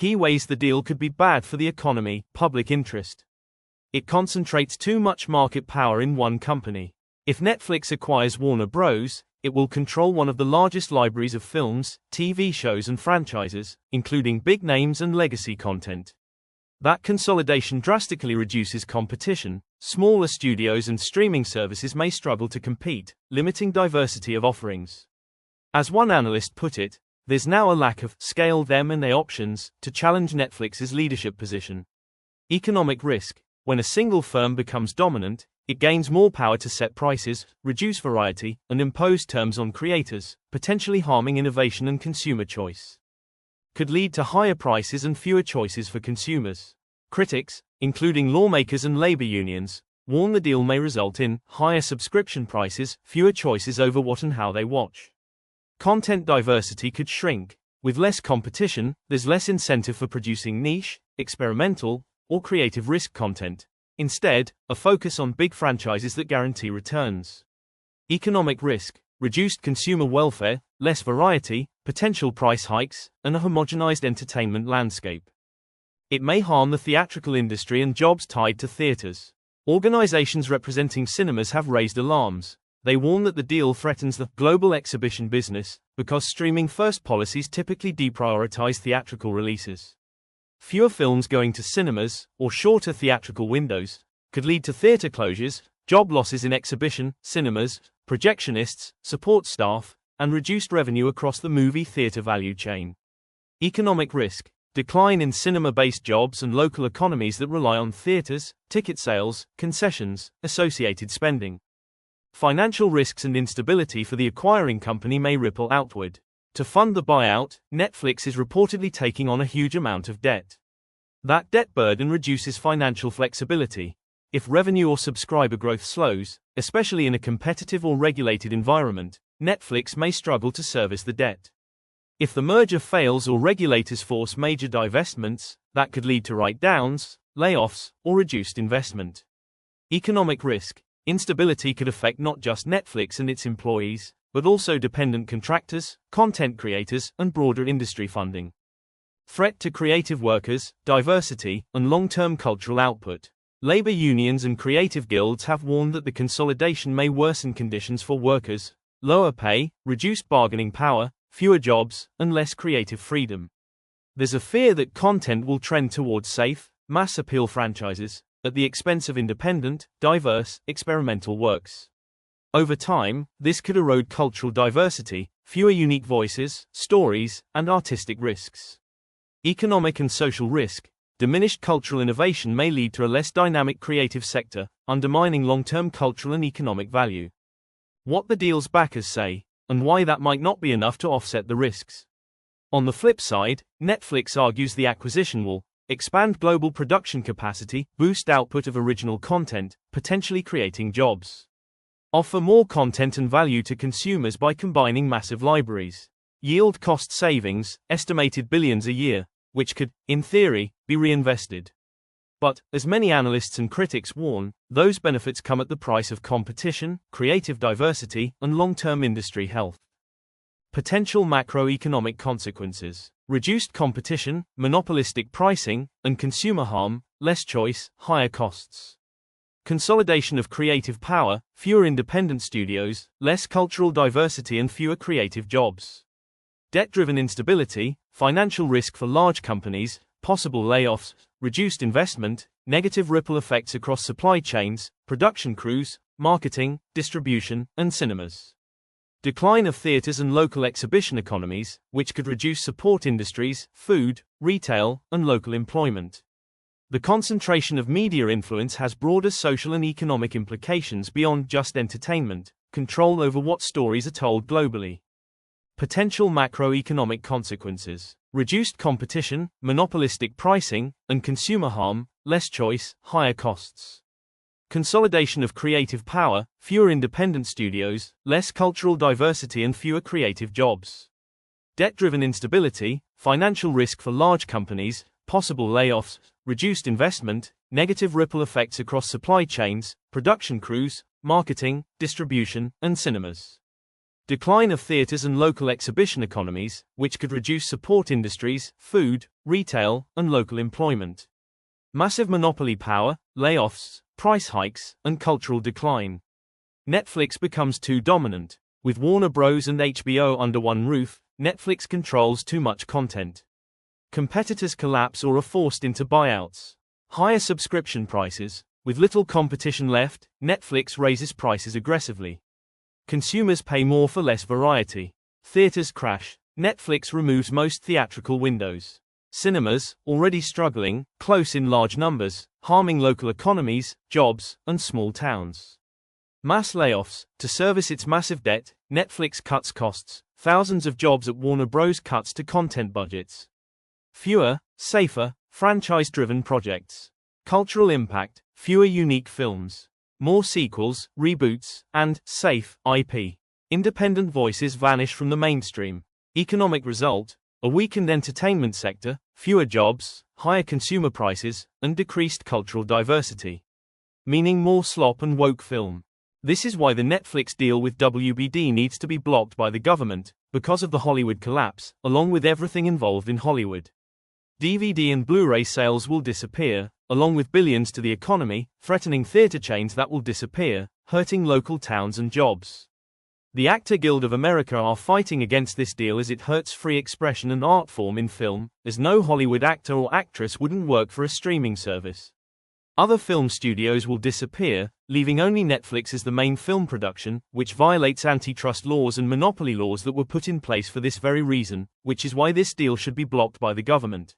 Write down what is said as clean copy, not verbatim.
Key ways the deal could be bad for the economy: public interest. It concentrates too much market power in one company. If Netflix acquires Warner Bros., it will control one of the largest libraries of films, TV shows and franchises, including big names and legacy content. That consolidation drastically reduces competition. Smaller studios and streaming services may struggle to compete, limiting diversity of offerings. As one analyst put it, there's now a lack of scale M&A options to challenge Netflix's leadership position. Economic risk. When a single firm becomes dominant, it gains more power to set prices, reduce variety, and impose terms on creators, potentially harming innovation and consumer choice. Could lead to higher prices and fewer choices for consumers. Critics, including lawmakers and labor unions, warn the deal may result in higher subscription prices, fewer choices over what and how they watch. Content diversity could shrink. With less competition, there's less incentive for producing niche, experimental, or creative risk content. Instead, a focus on big franchises that guarantee returns. Economic risk, reduced consumer welfare, less variety, potential price hikes, and a homogenized entertainment landscape. It may harm the theatrical industry and jobs tied to theaters. Organizations representing cinemas have raised alarms. They warn that the deal threatens the global exhibition business, because streaming-first policies typically deprioritize theatrical releases. Fewer films going to cinemas, or shorter theatrical windows, could lead to theater closures, job losses in exhibition, cinemas, projectionists, support staff, and reduced revenue across the movie theater value chain. Economic risk, decline in cinema-based jobs and local economies that rely on theaters, ticket sales, concessions, associated spending. Financial risks and instability for the acquiring company may ripple outward. To fund the buyout, Netflix is reportedly taking on a huge amount of debt. That debt burden reduces financial flexibility. If revenue or subscriber growth slows, especially in a competitive or regulated environment, Netflix may struggle to service the debt. If the merger fails or regulators force major divestments, that could lead to write-downs, layoffs, or reduced investment. Economic risk. Instability could affect not just Netflix and its employees, but also dependent contractors, content creators, and broader industry funding. Threat to creative workers, diversity, and long-term cultural output. Labor unions and creative guilds have warned that the consolidation may worsen conditions for workers: lower pay, reduced bargaining power, fewer jobs, and less creative freedom. There's a fear that content will trend towards safe, mass-appeal franchises, at the expense of independent, diverse, experimental works. Over time, this could erode cultural diversity, fewer unique voices, stories, and artistic risks. Economic and social risk. Diminished cultural innovation may lead to a less dynamic creative sector, undermining long-term cultural and economic value. What the deal's backers say, and why that might not be enough to offset the risks. On the flip side, Netflix argues the acquisition will expand global production capacity, boost output of original content, potentially creating jobs. Offer more content and value to consumers by combining massive libraries. Yield cost savings, estimated billions a year, which could, in theory, be reinvested. But, as many analysts and critics warn, those benefits come at the price of competition, creative diversity, and long-term industry health. Potential macroeconomic consequences. Reduced competition, monopolistic pricing, and consumer harm, less choice, higher costs. Consolidation of creative power, fewer independent studios, less cultural diversity and fewer creative jobs. Debt-driven instability, financial risk for large companies, possible layoffs, reduced investment, negative ripple effects across supply chains, production crews, marketing, distribution, and cinemas. Decline of theaters and local exhibition economies, which could reduce support industries, food, retail, and local employment. The concentration of media influence has broader social and economic implications beyond just entertainment, control over what stories are told globally. Potential macroeconomic consequences. Reduced competition, monopolistic pricing, and consumer harm, less choice, higher costs. Consolidation of creative power, fewer independent studios, less cultural diversity and fewer creative jobs. Debt-driven instability, financial risk for large companies, possible layoffs, reduced investment, negative ripple effects across supply chains, production crews, marketing, distribution, and cinemas. Decline of theaters and local exhibition economies, which could reduce support industries, food, retail, and local employment. Massive monopoly power, layoffs, price hikes, and cultural decline. Netflix becomes too dominant. With Warner Bros. And HBO under one roof, Netflix controls too much content. Competitors collapse or are forced into buyouts. Higher subscription prices. With little competition left, Netflix raises prices aggressively. Consumers pay more for less variety. Theaters crash. Netflix removes most theatrical windows. Cinemas, already struggling, close in large numbers, harming local economies, jobs, and small towns. Mass layoffs. To service its massive debt, Netflix cuts costs. Thousands of jobs at Warner Bros. Cuts to content budgets. Fewer, safer, franchise-driven projects. Cultural impact. Fewer unique films. More sequels, reboots, and, safe, IP. Independent voices vanish from the mainstream. Economic result. A weakened entertainment sector, fewer jobs, higher consumer prices, and decreased cultural diversity. Meaning more slop and woke film. This is why the Netflix deal with WBD needs to be blocked by the government, because of the Hollywood collapse, along with everything involved in Hollywood. DVD and Blu-ray sales will disappear, along with billions to the economy, threatening theater chains that will disappear, hurting local towns and jobs. The Actor Guild of America are fighting against this deal as it hurts free expression and art form in film, as no Hollywood actor or actress wouldn't work for a streaming service. Other film studios will disappear, leaving only Netflix as the main film production, which violates antitrust laws and monopoly laws that were put in place for this very reason, which is why this deal should be blocked by the government.